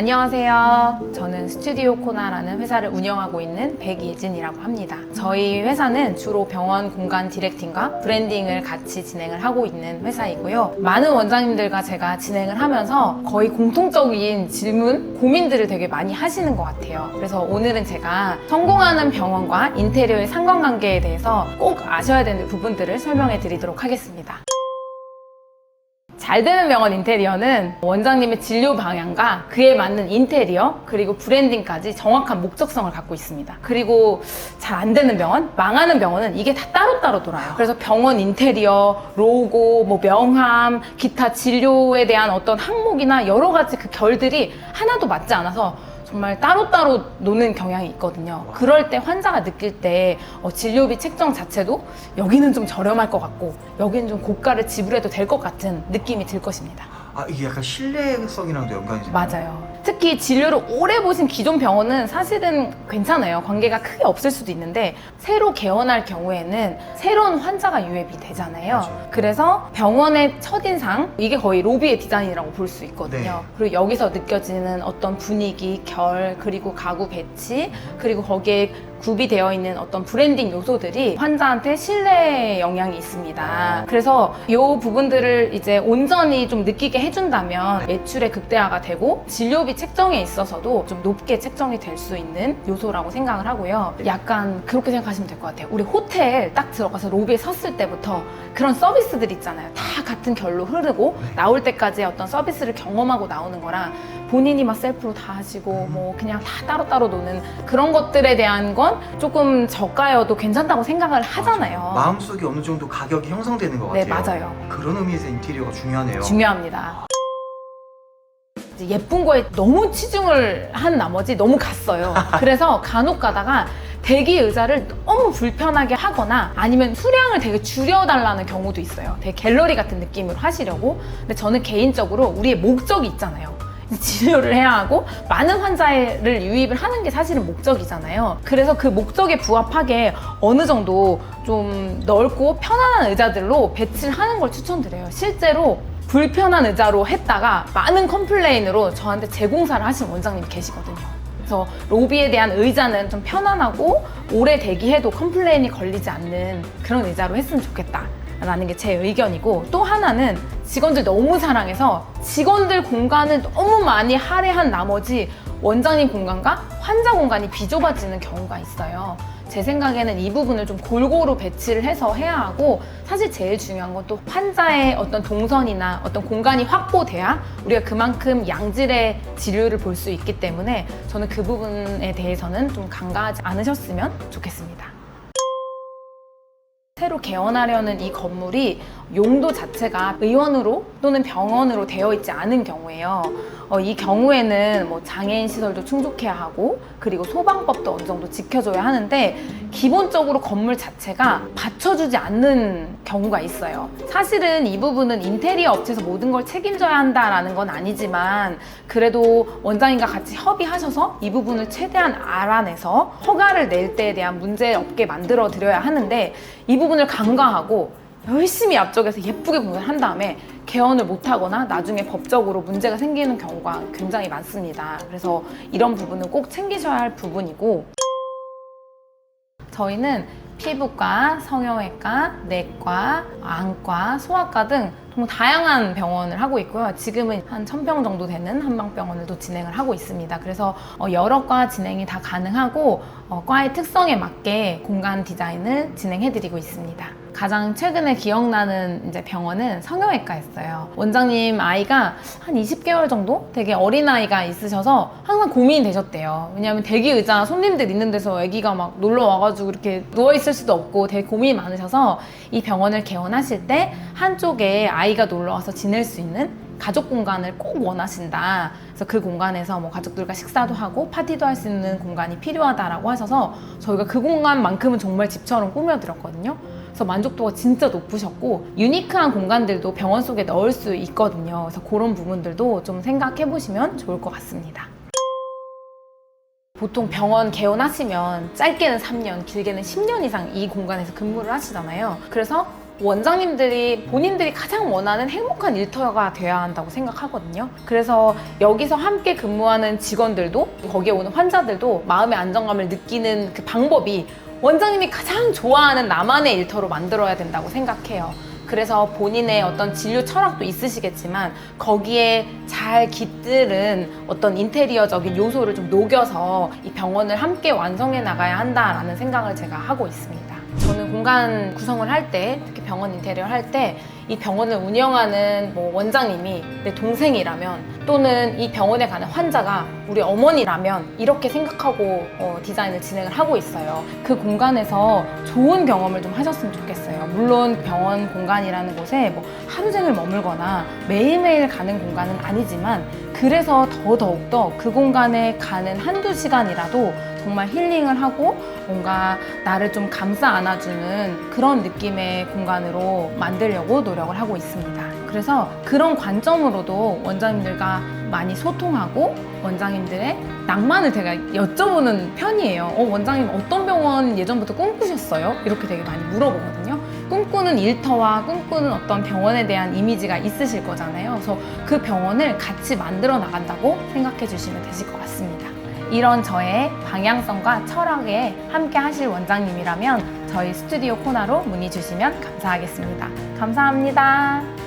안녕하세요. 저는 스튜디오 코나라는 회사를 운영하고 있는 백예진이라고 합니다. 저희 회사는 주로 병원 공간 디렉팅과 브랜딩을 같이 진행을 하고 있는 회사이고요. 많은 원장님들과 제가 진행을 하면서 거의 공통적인 질문, 고민들을 되게 많이 하시는 것 같아요. 그래서 오늘은 제가 성공하는 병원과 인테리어의 상관관계에 대해서 꼭 아셔야 되는 부분들을 설명해 드리도록 하겠습니다. 잘 되는 병원 인테리어는 원장님의 진료 방향과 그에 맞는 인테리어 그리고 브랜딩까지 정확한 목적성을 갖고 있습니다. 그리고 잘 안 되는 병원, 망하는 병원은 이게 다 따로따로 돌아요. 그래서 병원 인테리어, 로고, 명함, 기타 진료에 대한 어떤 항목이나 여러 가지 그 결들이 하나도 맞지 않아서 정말 따로따로 노는 경향이 있거든요. 그럴 때 환자가 느낄 때 진료비 책정 자체도 여기는 좀 저렴할 것 같고 여기는 좀 고가를 지불해도 될 것 같은 느낌이 들 것입니다. 이게 약간 신뢰성이랑도 연관이 되나요? 맞아요. 특히 진료를 오래 보신 기존 병원은 사실은 괜찮아요. 관계가 크게 없을 수도 있는데 새로 개원할 경우에는 새로운 환자가 유입이 되잖아요. 맞아요. 그래서 병원의 첫인상, 이게 거의 로비의 디자인이라고 볼 수 있거든요. 네. 그리고 여기서 느껴지는 어떤 분위기, 결, 그리고 가구 배치, 그리고 거기에 구비되어 있는 어떤 브랜딩 요소들이 환자한테 신뢰 영향이 있습니다. 그래서 이 부분들을 이제 온전히 좀 느끼게 해준다면 매출의 극대화가 되고 진료비 책정에 있어서도 좀 높게 책정이 될 수 있는 요소라고 생각을 하고요. 약간 그렇게 생각하시면 될 것 같아요. 우리 호텔 딱 들어가서 로비에 섰을 때부터 그런 서비스들 있잖아요. 다 같은 결로 흐르고 나올 때까지 어떤 서비스를 경험하고 나오는 거랑 본인이 막 셀프로 다 하시고 뭐 그냥 다 따로따로 노는 그런 것들에 대한 건 조금 저가여도 괜찮다고 생각을 하잖아요. 마음속에 어느 정도 가격이 형성되는 것 같아요. 네, 맞아요. 그런 의미에서 인테리어가 중요하네요. 중요합니다. 이제 예쁜 거에 너무 치중을 한 나머지 너무 갔어요. 그래서 간혹 가다가 대기 의자를 너무 불편하게 하거나 아니면 수량을 되게 줄여달라는 경우도 있어요. 되게 갤러리 같은 느낌으로 하시려고. 근데 저는 개인적으로 우리의 목적이 있잖아요. 진료를 해야 하고 많은 환자를 유입을 하는 게 사실은 목적이잖아요. 그래서 그 목적에 부합하게 어느 정도 좀 넓고 편안한 의자들로 배치를 하는 걸 추천드려요. 실제로 불편한 의자로 했다가 많은 컴플레인으로 저한테 재공사를 하신 원장님이 계시거든요. 그래서 로비에 대한 의자는 좀 편안하고 오래 대기해도 컴플레인이 걸리지 않는 그런 의자로 했으면 좋겠다 라는 게 제 의견이고, 또 하나는 직원들 너무 사랑해서 직원들 공간을 너무 많이 할애한 나머지 원장님 공간과 환자 공간이 비좁아지는 경우가 있어요. 제 생각에는 이 부분을 좀 골고루 배치를 해서 해야 하고, 사실 제일 중요한 건 또 환자의 어떤 동선이나 어떤 공간이 확보돼야 우리가 그만큼 양질의 진료를 볼 수 있기 때문에 저는 그 부분에 대해서는 좀 간과하지 않으셨으면 좋겠습니다. 새로 개원하려는 이 건물이 용도 자체가 의원으로 또는 병원으로 되어 있지 않은 경우에요. 이 경우에는 뭐 장애인 시설도 충족해야 하고 그리고 소방법도 어느 정도 지켜줘야 하는데 기본적으로 건물 자체가 받쳐주지 않는 경우가 있어요. 사실은 이 부분은 인테리어 업체에서 모든 걸 책임져야 한다라는 건 아니지만 그래도 원장님과 같이 협의하셔서 이 부분을 최대한 알아내서 허가를 낼 때에 대한 문제 없게 만들어 드려야 하는데 이 부분을 간과하고 열심히 앞쪽에서 예쁘게 공연을 한 다음에 개원을 못하거나 나중에 법적으로 문제가 생기는 경우가 굉장히 많습니다. 그래서 이런 부분은 꼭 챙기셔야 할 부분이고, 저희는 피부과, 성형외과, 내과, 안과, 소아과 등 정말 다양한 병원을 하고 있고요. 지금은 한 1000병 정도 되는 한방병원을 진행을 하고 있습니다. 그래서 여러 과 진행이 다 가능하고 과의 특성에 맞게 공간 디자인을 진행해드리고 있습니다. 가장 최근에 기억나는 이제 병원은 성형외과였어요. 원장님 아이가 한 20개월 정도 되게 어린 아이가 있으셔서 항상 고민이 되셨대요. 왜냐하면 대기 의자 손님들 있는 데서 아기가 막 놀러 와가지고 이렇게 누워 있을 수도 없고 되게 고민이 많으셔서 이 병원을 개원하실 때 한쪽에 아이가 놀러 와서 지낼 수 있는 가족 공간을 꼭 원하신다. 그래서 그 공간에서 뭐 가족들과 식사도 하고 파티도 할 수 있는 공간이 필요하다라고 하셔서 저희가 그 공간만큼은 정말 집처럼 꾸며드렸거든요. 그래서 만족도가 진짜 높으셨고 유니크한 공간들도 병원 속에 넣을 수 있거든요. 그래서 그런 부분들도 좀 생각해 보시면 좋을 것 같습니다. 보통 병원 개원하시면 짧게는 3년, 길게는 10년 이상 이 공간에서 근무를 하시잖아요. 그래서 원장님들이 본인들이 가장 원하는 행복한 일터가 돼야 한다고 생각하거든요. 그래서 여기서 함께 근무하는 직원들도 거기에 오는 환자들도 마음의 안정감을 느끼는 그 방법이 원장님이 가장 좋아하는 나만의 일터로 만들어야 된다고 생각해요. 그래서 본인의 어떤 진료 철학도 있으시겠지만 거기에 잘 깃들은 어떤 인테리어적인 요소를 좀 녹여서 이 병원을 함께 완성해 나가야 한다라는 생각을 제가 하고 있습니다. 저는 공간 구성을 할 때, 특히 병원 인테리어 할 때 이 병원을 운영하는 뭐 원장님이 내 동생이라면 또는 이 병원에 가는 환자가 우리 어머니라면 이렇게 생각하고 디자인을 진행을 하고 있어요. 그 공간에서 좋은 경험을 좀 하셨으면 좋겠어요. 물론 병원 공간이라는 곳에 뭐 하루 종일 머물거나 매일매일 가는 공간은 아니지만 그래서 더욱더 그 공간에 가는 한두 시간이라도 정말 힐링을 하고 뭔가 나를 좀 감싸 안아주는 그런 느낌의 공간으로 만들려고 노력을 하고 있습니다. 그래서 그런 관점으로도 원장님들과 많이 소통하고 원장님들의 낭만을 제가 여쭤보는 편이에요. 원장님 어떤 병원 예전부터 꿈꾸셨어요? 이렇게 되게 많이 물어보거든요. 꿈꾸는 일터와 꿈꾸는 어떤 병원에 대한 이미지가 있으실 거잖아요. 그래서 그 병원을 같이 만들어 나간다고 생각해 주시면 되실 것 같습니다. 이런 저의 방향성과 철학에 함께 하실 원장님이라면 저희 스튜디오 코나로 문의 주시면 감사하겠습니다. 감사합니다.